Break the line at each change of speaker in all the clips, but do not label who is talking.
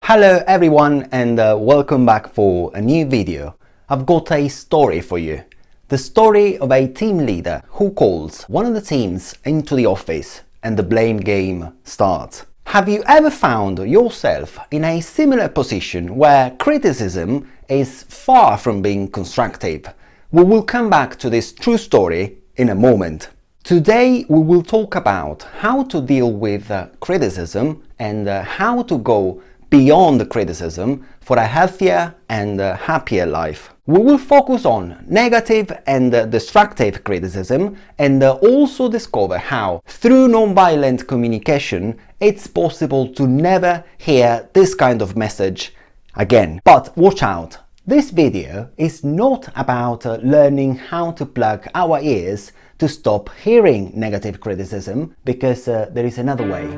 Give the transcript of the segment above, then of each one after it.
Hello everyone and welcome back for a new video. I've got a story for you. The story of a team leader who calls one of the teams into the office and the blame game starts. Have you ever found yourself in a similar position where criticism is far from being constructive? We will come back to this true story in a moment. Today we will talk about how to deal with criticism and how to go beyond the criticism for a healthier and happier life. We will focus on negative and destructive criticism and also discover how, through nonviolent communication, it's possible to never hear this kind of message again. But watch out! This video is not about learning how to plug our ears to stop hearing negative criticism, because there is another way.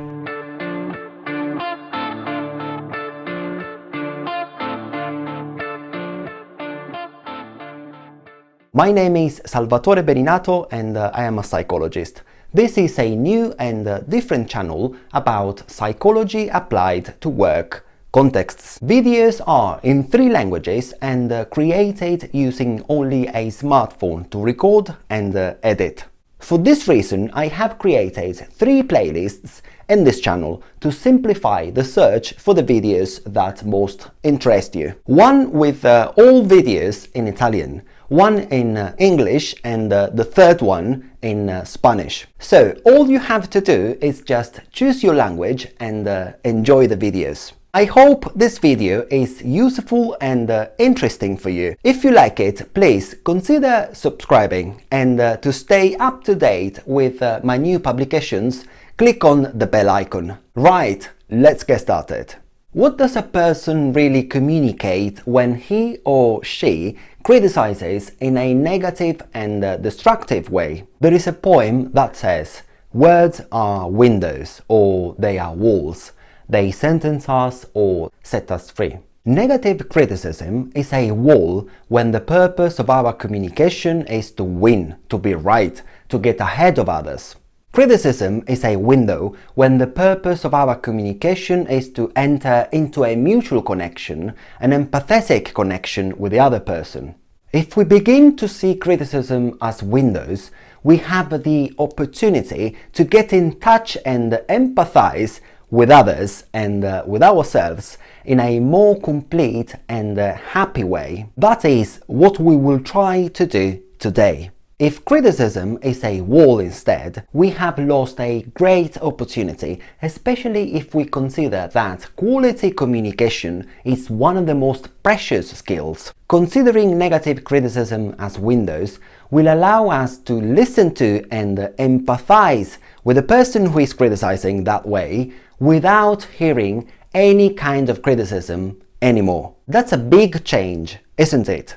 My name is Salvatore Beninato and I am a psychologist. This is a new and different channel about psychology applied to work contexts. Videos are in 3 languages and created using only a smartphone to record and edit. For this reason, I have created 3 playlists in this channel to simplify the search for the videos that most interest you. One with all videos in Italian, one in English and the third one in Spanish. So all you have to do is just choose your language and enjoy the videos. I hope this video is useful and interesting for you. If you like it, please consider subscribing, and to stay up to date with my new publications, click on the bell icon. Right, let's get started. What does a person really communicate when he or she criticizes in a negative and destructive way? There is a poem that says, "Words are windows, or they are walls. They sentence us or set us free." Negative criticism is a wall when the purpose of our communication is to win, to be right, to get ahead of others. Criticism is a window when the purpose of our communication is to enter into a mutual connection, an empathetic connection with the other person. If we begin to see criticism as windows, we have the opportunity to get in touch and empathize with others and with ourselves in a more complete and happy way. That is what we will try to do today. If criticism is a wall instead, we have lost a great opportunity, especially if we consider that quality communication is one of the most precious skills. Considering negative criticism as windows will allow us to listen to and empathize with the person who is criticizing that way without hearing any kind of criticism anymore. That's a big change, isn't it?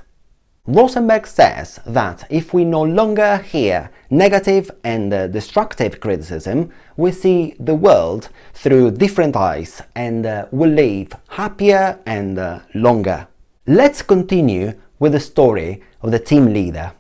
Rosenberg says that if we no longer hear negative and destructive criticism, we see the world through different eyes and will live happier and longer. Let's continue with the story of the team leader.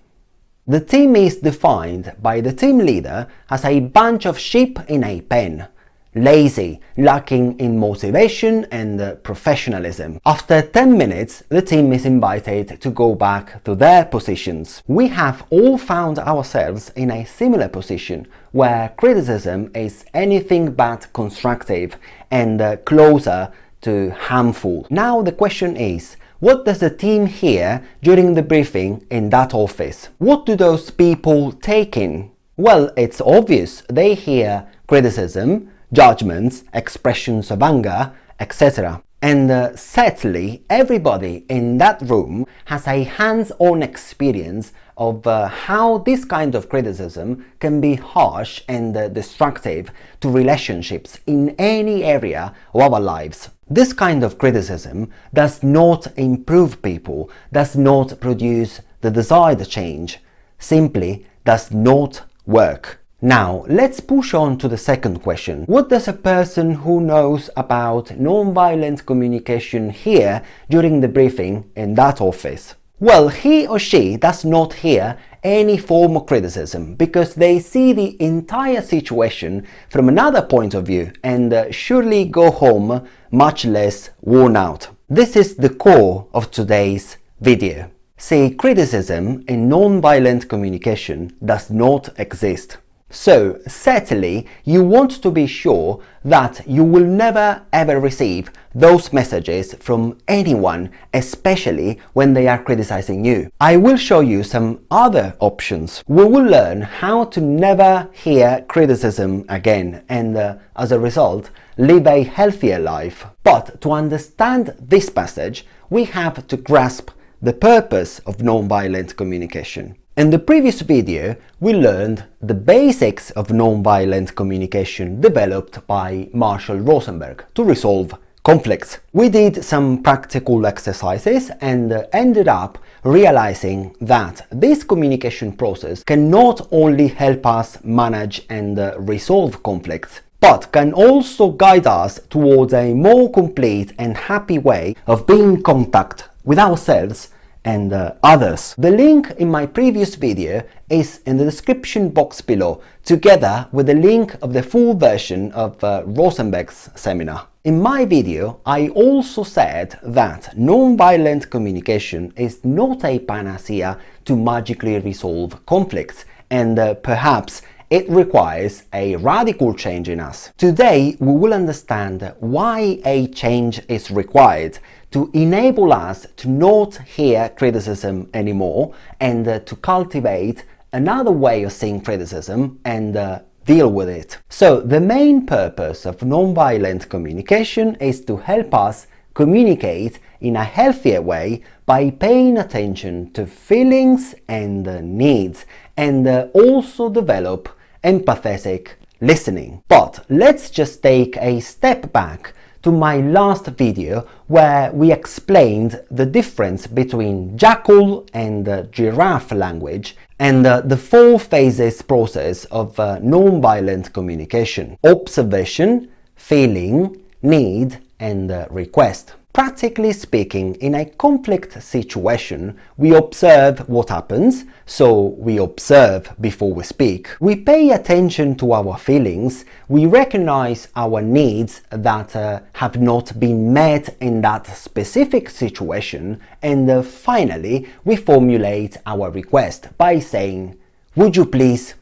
The team is defined by the team leader as a bunch of sheep in a pen. Lazy, lacking in motivation and professionalism. After 10 minutes, the team is invited to go back to their positions. We have all found ourselves in a similar position where criticism is anything but constructive and closer to harmful. Now the question is, what does the team hear during the briefing in that office? What do those people take in? Well, it's obvious. They hear criticism, judgments, expressions of anger, etc. And sadly, everybody in that room has a hands-on experience of how this kind of criticism can be harsh and destructive to relationships in any area of our lives. This kind of criticism does not improve people, does not produce the desired change, simply does not work. Now, let's push on to the second question. What does a person who knows about nonviolent communication hear during the briefing in that office? Well, he or she does not hear any form of criticism because they see the entire situation from another point of view and surely go home much less worn out. This is the core of today's video. See, criticism in non-violent communication does not exist. So, certainly, you want to be sure that you will never ever receive those messages from anyone, especially when they are criticizing you. I will show you some other options. We will learn how to never hear criticism again and, as a result, live a healthier life. But to understand this passage, we have to grasp the purpose of non-violent communication. In the previous video, we learned the basics of non-violent communication developed by Marshall Rosenberg to resolve conflicts. We did some practical exercises and ended up realizing that this communication process can not only help us manage and resolve conflicts, but can also guide us towards a more complete and happy way of being in contact with ourselves and others. The link in my previous video is in the description box below, together with the link of the full version of Rosenberg's seminar. In my video, I also said that non-violent communication is not a panacea to magically resolve conflicts, and perhaps it requires a radical change in us. Today, we will understand why a change is required to enable us to not hear criticism anymore and to cultivate another way of seeing criticism and deal with it. So, the main purpose of non-violent communication is to help us communicate in a healthier way by paying attention to feelings and needs, and also develop empathetic listening. But let's just take a step back to my last video where we explained the difference between jackal and giraffe language and the four phases process of non-violent communication: observation, feeling, need, and request. Practically speaking, in a conflict situation, we observe what happens, so we observe before we speak. We pay attention to our feelings, we recognize our needs that have not been met in that specific situation, and finally, we formulate our request by saying, "Would you please?"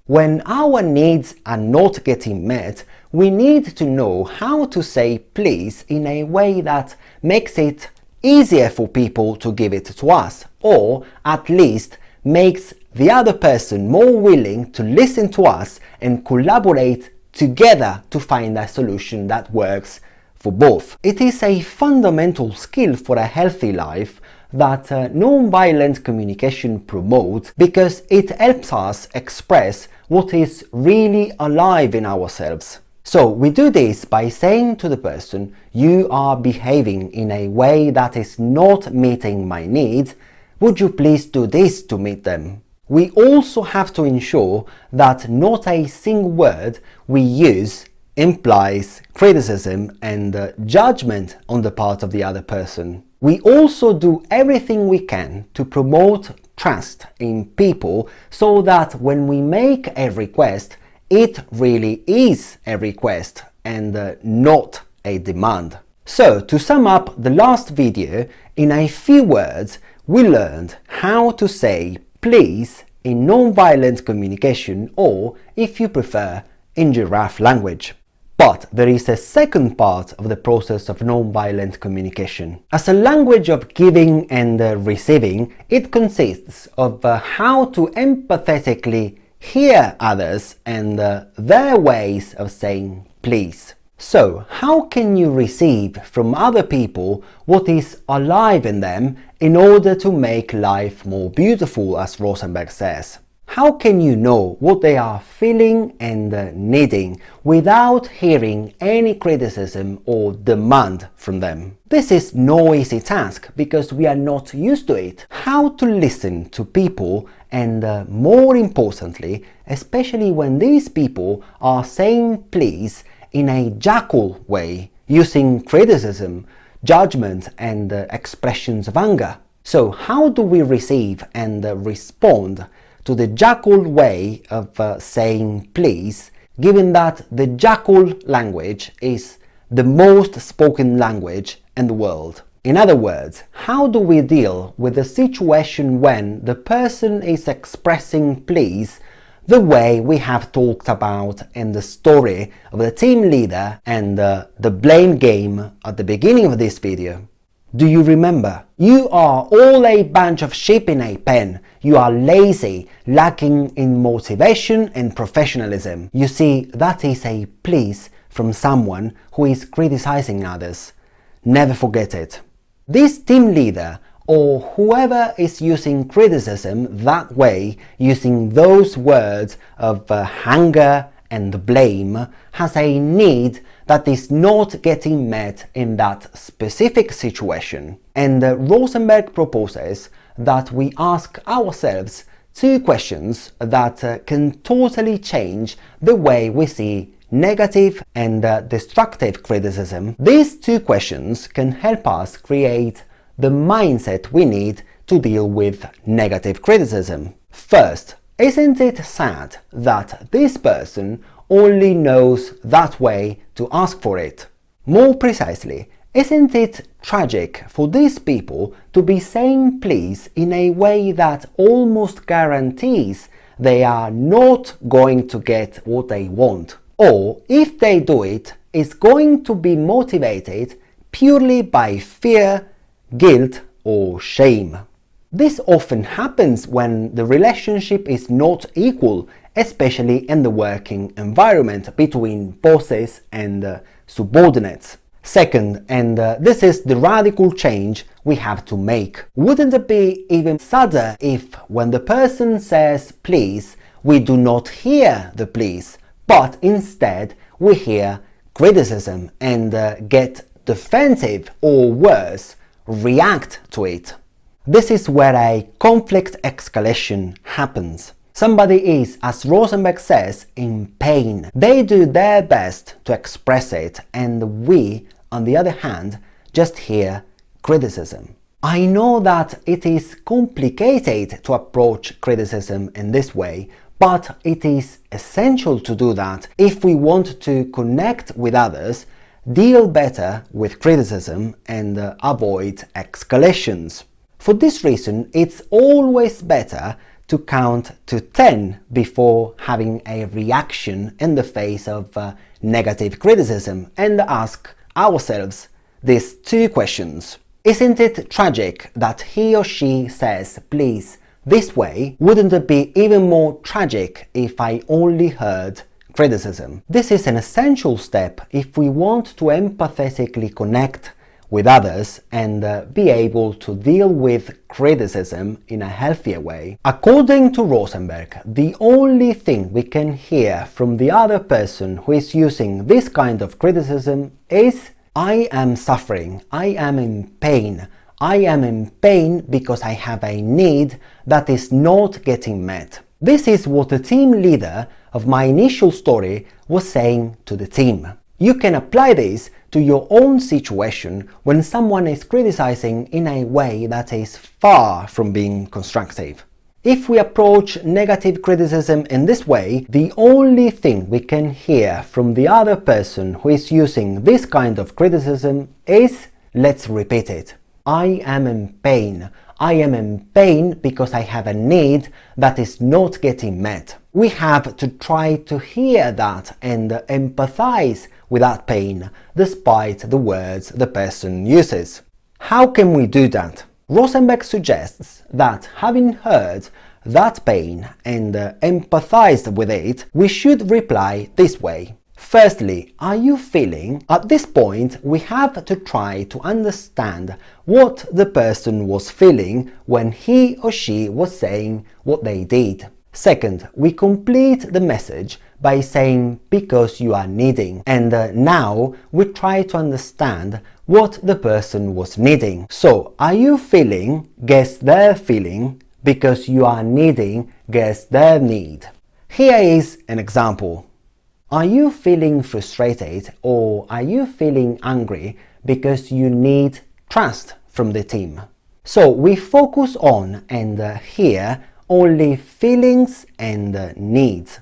When our needs are not getting met, we need to know how to say please in a way that makes it easier for people to give it to us, or at least makes the other person more willing to listen to us and collaborate together to find a solution that works for both. It is a fundamental skill for a healthy life that non-violent communication promotes, because it helps us express what is really alive in ourselves. So we do this by saying to the person, "You are behaving in a way that is not meeting my needs. Would you please do this to meet them?" We also have to ensure that not a single word we use implies criticism and judgment on the part of the other person. We also do everything we can to promote trust in people so that when we make a request, it really is a request and not a demand. So, to sum up the last video, in a few words, we learned how to say please in non-violent communication, or, if you prefer, in giraffe language. But there is a second part of the process of non-violent communication. As a language of giving and receiving, it consists of how to empathetically hear others and their ways of saying please. So, how can you receive from other people what is alive in them in order to make life more beautiful, as Rosenberg says? How can you know what they are feeling and needing without hearing any criticism or demand from them? This is no easy task because we are not used to it. How to listen to people, and more importantly, especially when these people are saying please in a jackal way, using criticism, judgment and expressions of anger. So how do we receive and respond to the jackal way of saying please, given that the jackal language is the most spoken language in the world? In other words, how do we deal with the situation when the person is expressing please the way we have talked about in the story of the team leader and the blame game at the beginning of this video? Do you remember? You are all a bunch of sheep in a pen. You are lazy, lacking in motivation and professionalism. You see, that is a please from someone who is criticizing others. Never forget it. This team leader or whoever is using criticism that way, using those words of anger and blame, has a need that is not getting met in that specific situation. And Rosenberg proposes that we ask ourselves two questions that can totally change the way we see negative and destructive criticism. These two questions can help us create the mindset we need to deal with negative criticism. First, isn't it sad that this person only knows that way to ask for it? More precisely, isn't it tragic for these people to be saying please in a way that almost guarantees they are not going to get what they want? Or, if they do it, is going to be motivated purely by fear, guilt, or shame. This often happens when the relationship is not equal, especially in the working environment between bosses and subordinates. Second, and this is the radical change we have to make. Wouldn't it be even sadder if, when the person says please, we do not hear the please, but instead we hear criticism and get defensive or worse, react to it? This is where a conflict escalation happens. Somebody is, as Rosenberg says, in pain. They do their best to express it, and we, on the other hand, just hear criticism. I know that it is complicated to approach criticism in this way, but it is essential to do that if we want to connect with others, deal better with criticism, and avoid escalations. For this reason, it's always better to count to 10 before having a reaction in the face of negative criticism and ask ourselves these two questions. Isn't it tragic that he or she says please this way? Wouldn't it be even more tragic if I only heard criticism? This is an essential step if we want to empathetically connect with others and be able to deal with criticism in a healthier way. According to Rosenberg, the only thing we can hear from the other person who is using this kind of criticism is I am suffering, I am in pain. I am in pain because I have a need that is not getting met. This is what the team leader of my initial story was saying to the team. You can apply this to your own situation when someone is criticizing in a way that is far from being constructive. If we approach negative criticism in this way, the only thing we can hear from the other person who is using this kind of criticism is, let's repeat it, I am in pain. I am in pain because I have a need that is not getting met. We have to try to hear that and empathize with that pain, despite the words the person uses. How can we do that? Rosenberg suggests that having heard that pain and empathized with it, we should reply this way. Firstly, are you feeling? At this point, we have to try to understand what the person was feeling when he or she was saying what they did. Second, we complete the message by saying because you are needing, and now we try to understand what the person was needing. So, are you feeling? Guess their feeling. Because you are needing, guess their need. Here is an example. Are you feeling frustrated or are you feeling angry because you need trust from the team? So we focus on and hear only feelings and needs.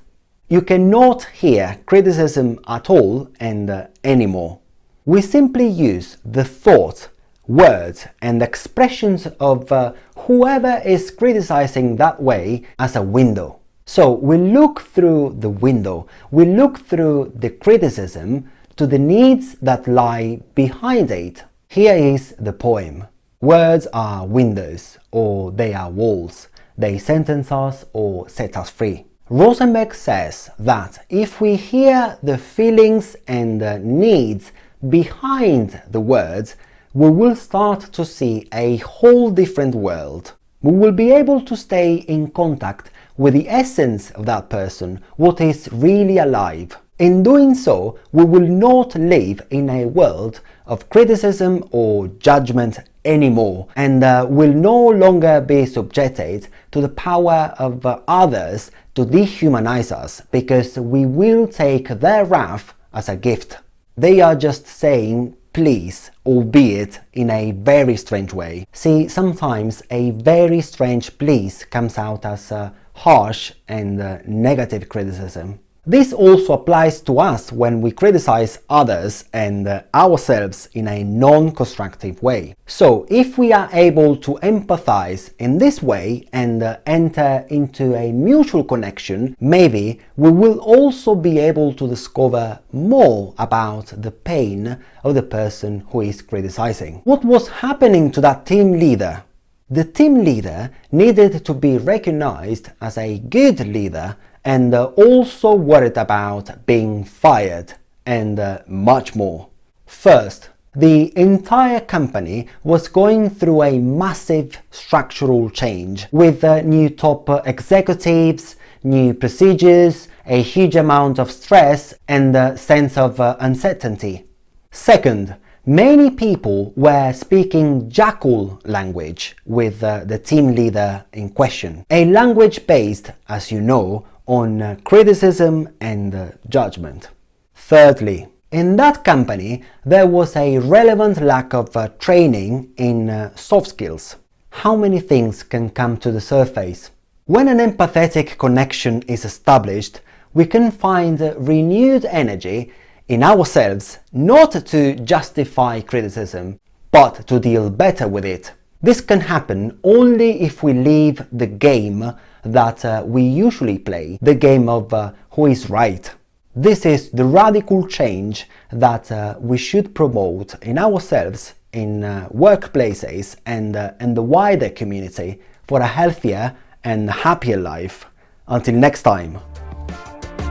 You cannot hear criticism at all and anymore. We simply use the thoughts, words and expressions of whoever is criticizing that way as a window. So we look through the window, we look through the criticism to the needs that lie behind it. Here is the poem. Words are windows, or they are walls. They sentence us or set us free. Rosenberg says that if we hear the feelings and needs behind the words, we will start to see a whole different world. We will be able to stay in contact with the essence of that person, what is really alive. In doing so, we will not live in a world of criticism or judgment anymore, and will no longer be subjected to the power of others to dehumanize us, because we will take their wrath as a gift. They are just saying please, albeit in a very strange way. See, sometimes a very strange please comes out as harsh and negative criticism. This also applies to us when we criticize others and ourselves in a non-constructive way. So, if we are able to empathize in this way and enter into a mutual connection, maybe we will also be able to discover more about the pain of the person who is criticizing. What was happening to that team leader? The team leader needed to be recognized as a good leader and also worried about being fired and much more. First, the entire company was going through a massive structural change with new top executives, new procedures, a huge amount of stress and a sense of uncertainty. Second, many people were speaking jackal language with the team leader in question, a language based, as you know, on criticism and judgment. Thirdly, in that company there was a relevant lack of training in soft skills. How many things can come to the surface? When an empathetic connection is established, we can find renewed energy in ourselves, not to justify criticism, but to deal better with it. This can happen only if we leave the game that we usually play, the game of who is right. This is the radical change that we should promote in ourselves, in workplaces and the wider community for a healthier and happier life. Until next time.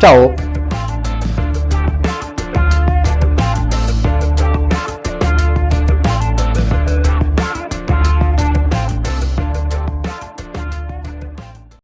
Ciao!